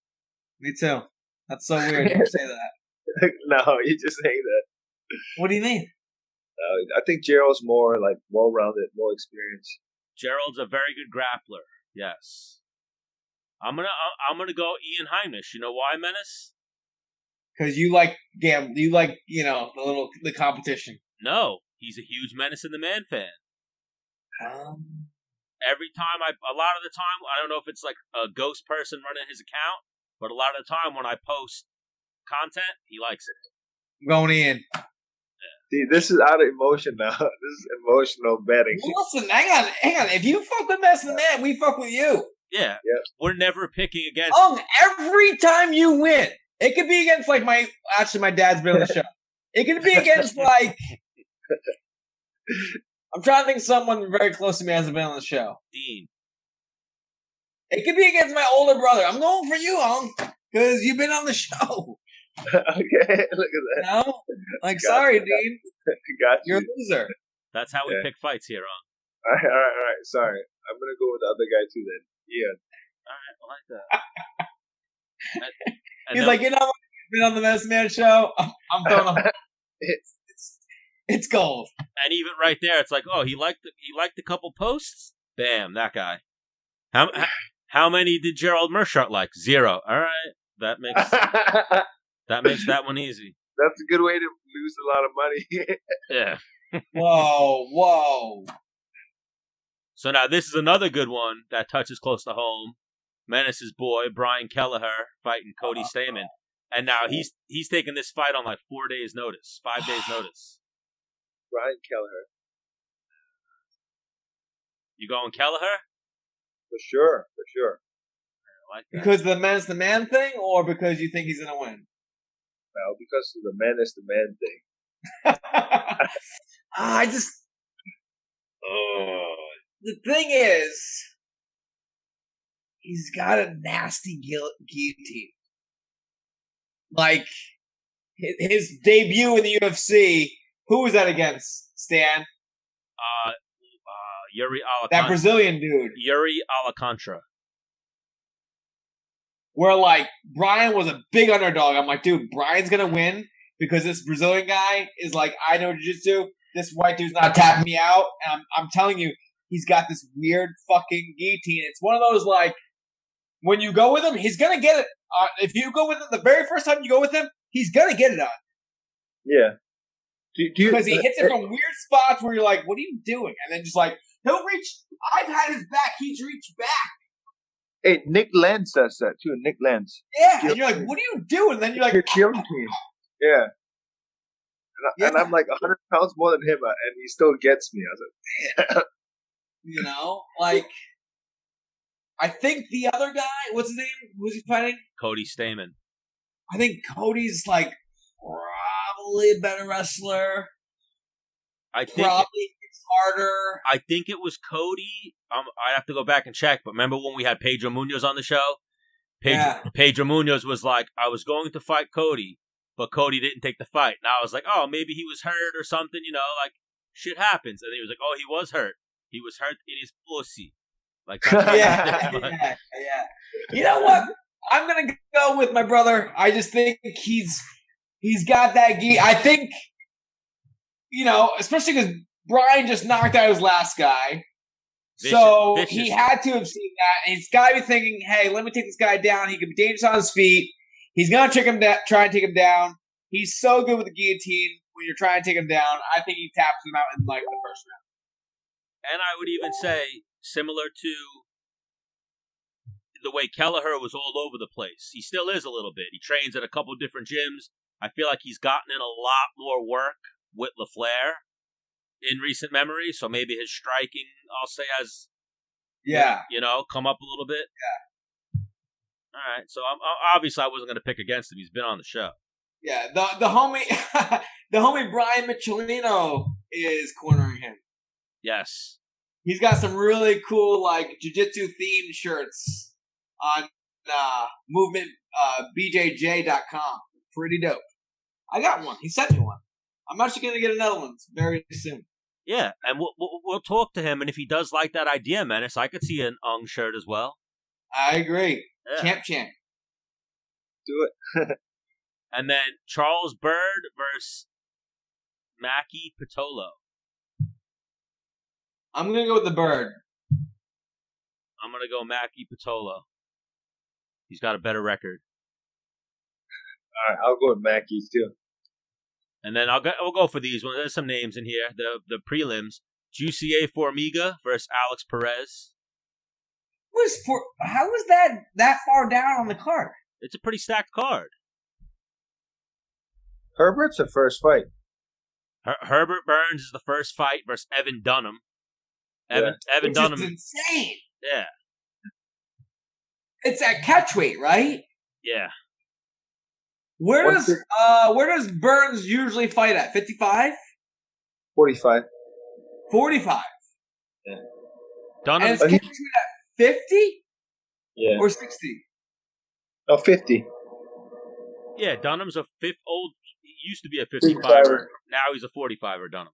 Me too. That's so weird you say that. No, you just saying that. What do you mean? I think Gerald's more like well-rounded, more experienced. Gerald's a very good grappler. Yes. I'm gonna go Ian Heinrich. You know why, Menace? Because you like the competition. No, he's a huge Menace in the Man fan. Every time a lot of the time, I don't know if it's like a ghost person running his account, but a lot of the time when I post content, he likes it. I'm going in. Yeah. See, this is out of emotion now. This is emotional betting. Well, listen, hang on. If you fuck with Menace in the Man, we fuck with you. Yeah. We're never picking against. Every time you win, it could be against like my dad's been on the show. It could be against like. I'm trying to think of someone very close to me hasn't been on the show. Dean. It could be against my older brother. I'm going for you, because you've been on the show. Okay, look at that. No, like sorry, dude. Got You're you. a loser. That's how we pick fights here, All right. Sorry, I'm gonna go with the other guy too. Then, yeah. All right, I like that. He's like, you know what? You've been on the Menace Man show. I'm throwing him. It's gold. And even right there, it's like, oh, he liked a couple posts. Bam, that guy. How many did Gerald Mershart like? 0. All right, that makes that one easy. That's a good way to lose a lot of money. Yeah. Whoa. So now this is another good one that touches close to home. Menace's boy, Brian Kelleher, fighting Cody Stamann. And now he's taking this fight on like 4 days notice, 5 days notice. Brian Kelleher. You going Kelleher? For sure. I like that. Because the Menace the Man thing, or because you think he's gonna win? Well, because of the Menace the Man thing. I just. The thing is, he's got a nasty guillotine. Like his debut in the UFC. Who was that against, Stan? Yuri Alcantara. That Brazilian dude. Yuri Alcantara. Where, like, Brian was a big underdog. I'm like, dude, Brian's going to win because this Brazilian guy is like, I know jiu-jitsu. This white dude's not tapping me out. And I'm telling you, he's got this weird fucking guillotine. It's one of those, like, when you go with him, he's going to get it. If you go with him, the very first time you go with him, he's going to get it on. Yeah. Because he hits it from weird spots where you're like, what are you doing? And then just like, he'll reach. I've had his back. He's reached back. Hey, Nick Lenz does that too. Nick Lenz. Yeah. And you're like, what are you doing? And then you're like, yeah. And I'm like 100 pounds more than him, and he still gets me. I was like, damn. You know, like, I think the other guy, what's his name? Who's he fighting? Cody Stamann. I think Cody's like probably a better wrestler. I think probably it's harder. I think it was Cody. I have to go back and check. But remember when we had Pedro Munoz on the show? Pedro Munoz was like, I was going to fight Cody, but Cody didn't take the fight. Now I was like, oh, maybe he was hurt or something. You know, like shit happens. And he was like, oh, he was hurt. He was hurt in his pussy. Like, yeah. You know what? I'm gonna go with my brother. I just think he's got that I think, you know, especially because Brian just knocked out his last guy. So he had to have seen that. And he's got to be thinking, hey, let me take this guy down. He can be dangerous on his feet. He's going to try and take him down. He's so good with the guillotine when you're trying to take him down. I think he taps him out in like the first round. And I would even say, similar to the way Kelleher was all over the place. He still is a little bit. He trains at a couple different gyms. I feel like he's gotten in a lot more work with LaFleur in recent memory. So maybe his striking, I'll say, has, you know, come up a little bit. Yeah. All right. So obviously I wasn't going to pick against him. He's been on the show. Yeah. The homie, the homie Brian Michelino is cornering him. Yes. He's got some really cool, like, jiu-jitsu themed shirts on movement bjj.com. Pretty dope. I got one. He sent me one. I'm actually going to get another one very soon. Yeah, and we'll talk to him, and if he does like that idea, Menace, I could see an Aung shirt as well. I agree. Yeah. Champ. Do it. And then Charles Bird versus Maki Pitolo. I'm going to go with the Bird. I'm going to go Maki Pitolo. He's got a better record. All right, I'll go with Mackey's too. And then we'll go for these ones. There's some names in here. The prelims. Jussier Formiga versus Alex Perez. How was that far down on the card? It's a pretty stacked card. Herbert's the first fight. Herbert Burns is the first fight versus Evan Dunham. Evan Dunham is insane. Yeah. It's at catchweight, right? Yeah. Where does Burns usually fight at? 55? 45. 45. Yeah. Dunham. And it's catchweight at 50? Yeah. Or 60? No, 50. Yeah, Dunham's a old. He used to be a 55er. 55er. Now he's a 45er. Dunham.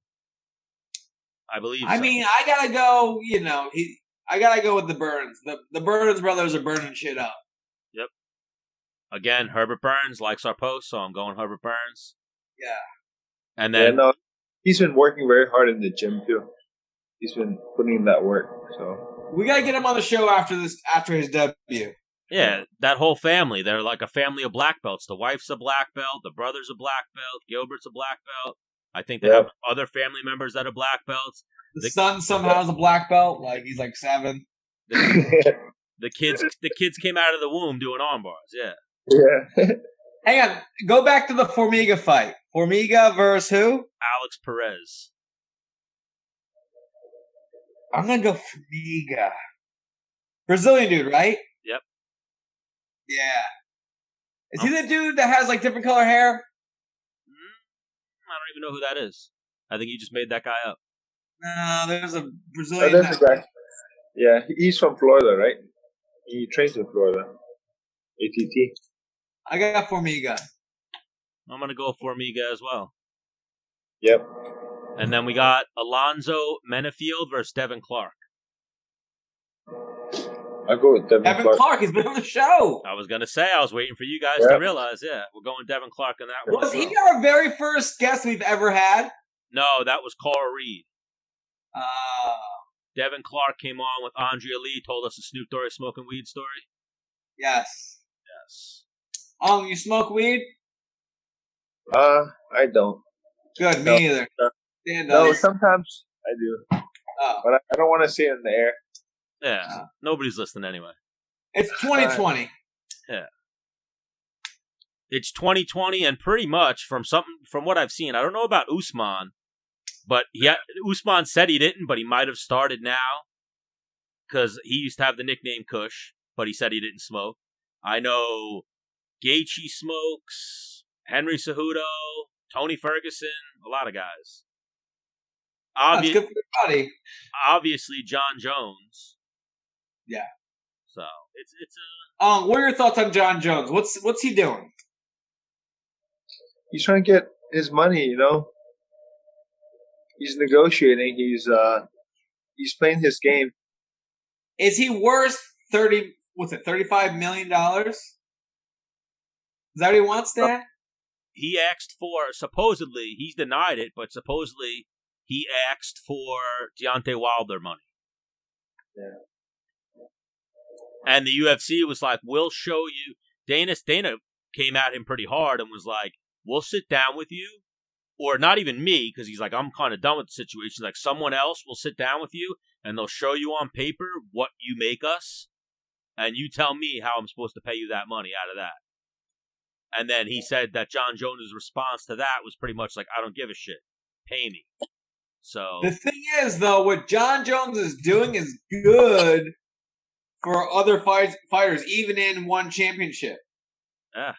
I believe. I mean, I gotta go. I gotta go with the Burns. The Burns brothers are burning shit up. Yep. Again, Herbert Burns likes our post, so I'm going Herbert Burns. Yeah. And then he's been working very hard in the gym too. He's been putting in that work. So we gotta get him on the show after his debut. Yeah, that whole family. They're like a family of black belts. The wife's a black belt. The brother's a black belt. Gilbert's a black belt. I think they have other family members that are black belts. The son somehow is a black belt. Like he's like 7. The kids came out of the womb doing arm bars. Yeah. Yeah. Hang on. Go back to the Formiga fight. Formiga versus who? Alex Perez. I'm gonna go Formiga. Brazilian dude, right? Yep. Yeah. Is he the dude that has like different color hair? I don't even know who that is. I think you just made that guy up. No, there's a Brazilian. There's a guy. Yeah, he's from Florida, right? He trains in Florida. ATT. I got Formiga. I'm going to go Formiga as well. Yep. And then we got Alonzo Menafield versus Devin Clark. I'll go with Devin Clark. He's been on the show. I was going to say, I was waiting for you guys to realize, we're going Devin Clark in that one. Was he our very first guest we've ever had? No, that was Carl Reed. Devin Clark came on with Andrea Lee, told us a Snoop Dogg smoking weed story. Yes. You smoke weed? I don't. Good, me either. No, sometimes I do. But I don't want to say it in the air. Yeah, nobody's listening anyway. It's 2020. Yeah. It's 2020, and pretty much from what I've seen, I don't know about Usman, but Usman said he didn't, but he might have started now because he used to have the nickname Kush, but he said he didn't smoke. I know Gaethje smokes, Henry Cejudo, Tony Ferguson, a lot of guys. That's good for your body. Obviously, John Jones. Yeah. So it's a. What are your thoughts on John Jones? What's he doing? He's trying to get his money. He's negotiating. He's playing his game. Is he worth $35 million? Is that what he wants, Dad? He asked for, supposedly, he's denied it, but supposedly he asked for Deontay Wilder money. Yeah. And the UFC was like, we'll show you. Dana came at him pretty hard and was like, we'll sit down with you. Or not even me, because he's like, I'm kind of done with the situation. Like, someone else will sit down with you, and they'll show you on paper what you make us, and you tell me how I'm supposed to pay you that money out of that. And then he said that John Jones' response to that was pretty much like, I don't give a shit. Pay me. So the thing is, though, what John Jones is doing is good for other fighters, even in one championship. Yeah.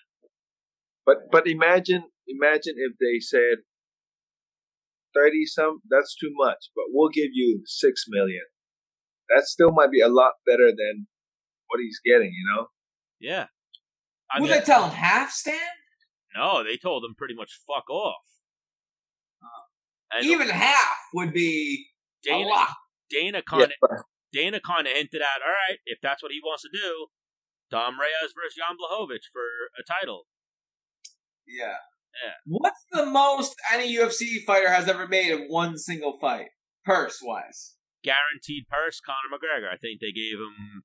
But imagine if they said 30-some, that's too much, but we'll give you $6 million. That still might be a lot better than what he's getting, Yeah. Would they tell him half, Stan? No, they told him pretty much fuck off. Even half would be a lot. Dana kind of hinted at, all right, if that's what he wants to do, Dom Reyes versus Jan Blachowicz for a title. Yeah. Yeah. What's the most any UFC fighter has ever made in one single fight, purse-wise? Guaranteed purse, Conor McGregor. I think they gave him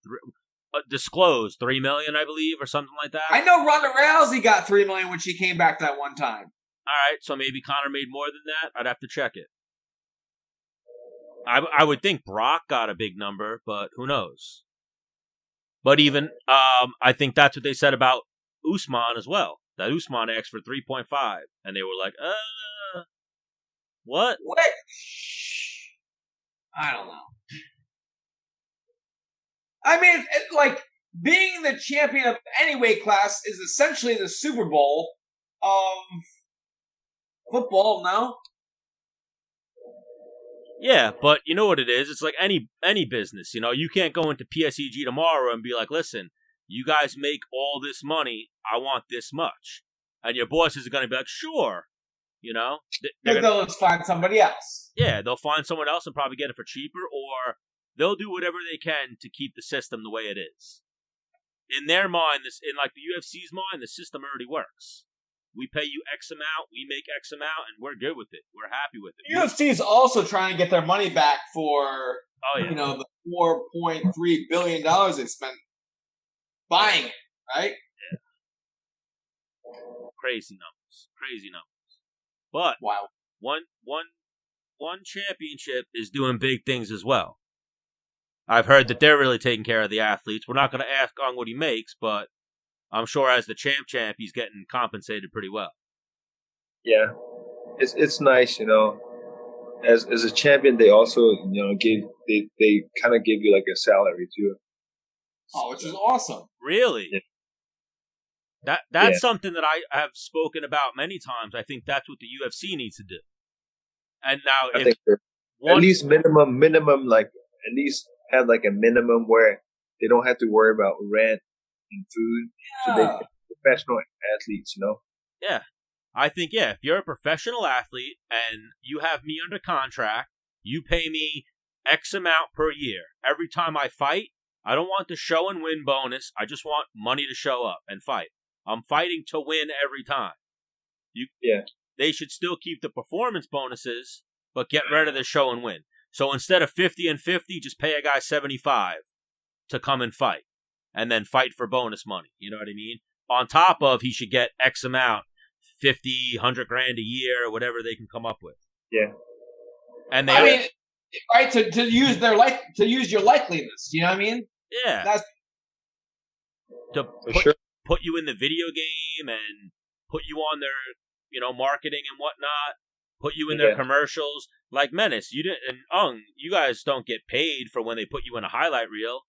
disclosed $3 million, I believe, or something like that. I know Ronda Rousey got $3 million when she came back that one time. All right, so maybe Conor made more than that. I'd have to check it. I would think Brock got a big number, but who knows? But even I think that's what they said about Usman as well. That Usman asked for 3.5, and they were like, what? What? I don't know. I mean, being the champion of any weight class is essentially the Super Bowl of football, no? Yeah, but you know what it is? It's like any business. You can't go into PSEG tomorrow and be like, listen, you guys make all this money. I want this much. And your bosses are going to be like, sure. They'll just find somebody else. Yeah, they'll find someone else and probably get it for cheaper, or they'll do whatever they can to keep the system the way it is. In their mind, in like the UFC's mind, the system already works. We pay you X amount, we make X amount, and we're good with it. We're happy with it. UFC is also trying to get their money back for, the $4.3 billion they spent buying it, right? Yeah. Crazy numbers. But wow. One championship is doing big things as well. I've heard that they're really taking care of the athletes. We're not going to ask on what he makes, but I'm sure as the champ, he's getting compensated pretty well. Yeah, it's nice, As a champion, they also they kind of give you like a salary too. Oh, which is awesome. Really? Yeah. That's something that I have spoken about many times. I think that's what the UFC needs to do. And now, I think at least minimum, like at least have like a minimum where they don't have to worry about rent and food. Yeah. So they professional athletes, Yeah. I think, if you're a professional athlete and you have me under contract, you pay me X amount per year. Every time I fight, I don't want the show and win bonus. I just want money to show up and fight. I'm fighting to win every time. They should still keep the performance bonuses, but get rid of the show and win. So instead of 50 and 50, just pay a guy 75 to come and fight, and then fight for bonus money. You know what I mean? On top of, he should get X amount, 50, 100 grand a year, or whatever they can come up with. Yeah. And right, to use to use your likeliness. You know what I mean? Yeah. That's to put you in the video game and put you on their, marketing and whatnot. Put you in their commercials. Like Menace, you didn't, and Aung, you guys don't get paid for when they put you in a highlight reel,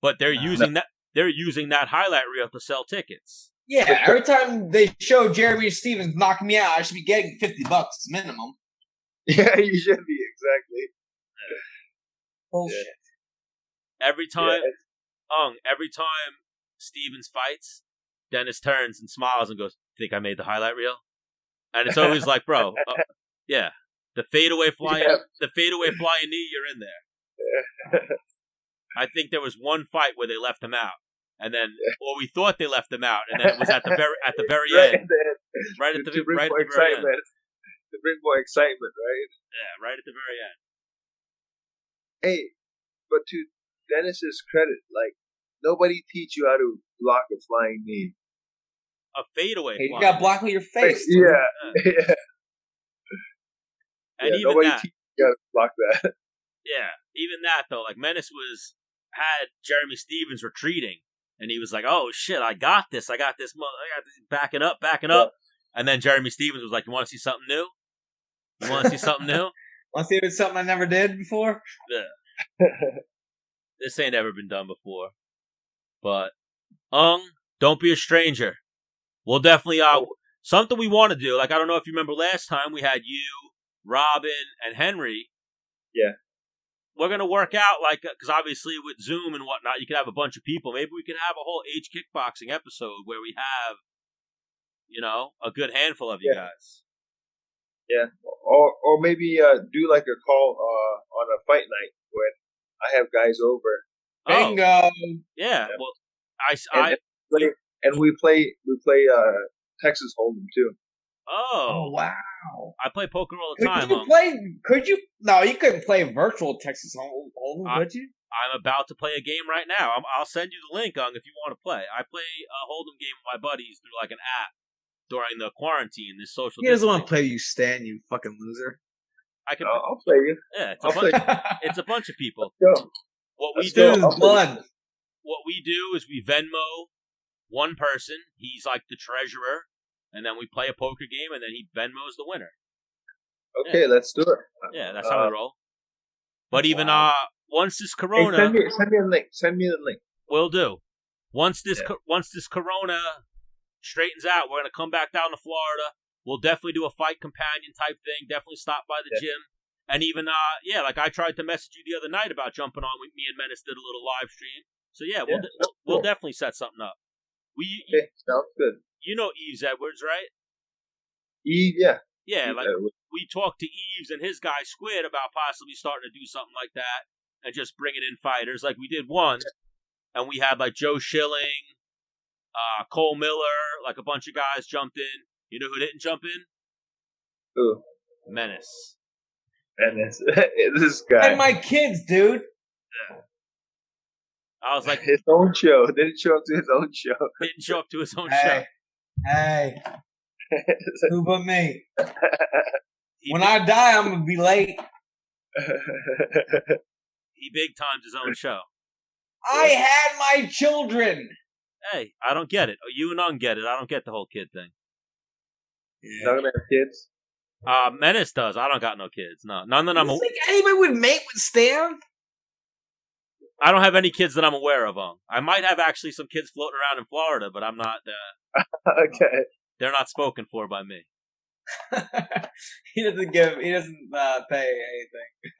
but they're using that. They're using that highlight reel to sell tickets. Yeah, every time they show Jeremy Stevens knocking me out, I should be getting $50 minimum. Yeah, you should be, exactly. Bullshit. Every time Stevens fights, Dennis turns and smiles and goes, "Think I made the highlight reel?" And it's always like, bro, the fadeaway flying knee, you're in there. I think there was one fight where they left him out, and then, we thought they left him out, and then it was at the very end, right at the very end, to bring more excitement, right? Yeah, right at the very end. Hey, but to Dennis's credit, like nobody teach you how to block a flying knee. A fadeaway. Hey, you got to block with your face. Yeah. And even nobody that, teach you how to block that. Yeah, even that though, like Menace had Jeremy Stevens retreating, and he was like, "Oh shit, I got this, backing up," and then Jeremy Stevens was like, "You want to see something new? Want to see something I never did before?" Yeah. This ain't ever been done before. But don't be a stranger. We'll definitely something we want to do. Like, I don't know if you remember last time we had you, Robin, and Henry. Yeah. We're going to work out, because obviously with Zoom and whatnot, you can have a bunch of people. Maybe we could have a whole HKickboxing episode where we have, a good handful of you guys. Yeah. Or maybe do like a call on a fight night when I have guys over. Bingo. Yeah. Well, And we play Texas Hold'em too. Oh wow! I play poker all the time. Could you? No, you couldn't play virtual Texas Hold'em, could you? I'm about to play a game right now. I'll send you the link, if you want to play. I play a Hold'em game with my buddies through like an app during the quarantine. This social. He doesn't want to play you, Stan. You fucking loser. I'll play you. Yeah, it's a bunch of people. Let's go. What we do is we Venmo one person. He's like the treasurer, and then we play a poker game, and then he Venmos the winner. Okay, let's do it. Yeah, that's how we roll. But even once this Corona, send me the link. Send me the link. Will do. Once this Corona straightens out, we're gonna come back down to Florida. We'll definitely do a fight companion type thing. Definitely stop by the gym. And even, like I tried to message you the other night about jumping on. Me and Menace did a little live stream. So yeah, we'll definitely set something up. Okay, sounds good. You know Eves Edwards, right? Eve, yeah. Yeah, Eve like Edwards. we talked to Eves and his guy Squid about possibly starting to do something like that and just bringing in fighters. Like we did one, and we had like Joe Schilling, Cole Miller, like a bunch of guys jumped in. You know who didn't jump in? Who? Menace. Menace. This guy. And my kids, dude. Yeah. I was like, his own show. Didn't show up to his own show. Didn't show up to his own show. Hey. Who but me? When I die, I'm gonna be late. He big times his own show. I had my children. Hey, I don't get it. You and Ung get it. I don't get the whole kid thing. Yeah. Not gonna have kids? Menace does. I don't got no kids. No, none that I'm. You think anybody would mate with Stan? I don't have any kids that I'm aware of. I might have actually some kids floating around in Florida, but I'm not. Okay. They're not spoken for by me. He doesn't pay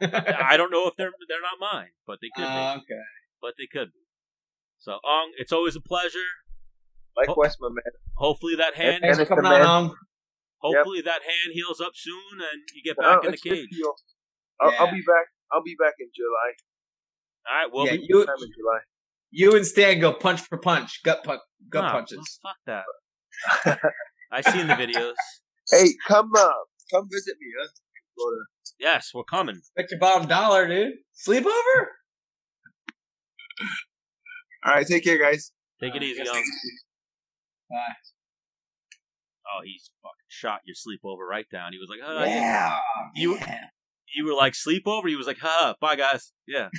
anything. I don't know if they're not mine, but they could be. Okay. But they could be. So, it's always a pleasure. Likewise, my man. Hopefully that hand. Thanks for coming on. Hopefully that hand heals up soon and you get back in the cage. I'll be back. I'll be back in July. All right. Well, in July. You and Stan go punch for punch, gut punches. Well, fuck that. I've seen the videos. Hey, come visit me, huh? Florida. Yes, we're coming. Bet your bottom dollar, dude. Sleepover? All right, take care, guys. Take it easy, Young. Bye. Oh, he's fucking shot your sleepover right down. He was like, "Oh, yeah." You were like sleepover. He was like, "Ha, bye, guys." Yeah.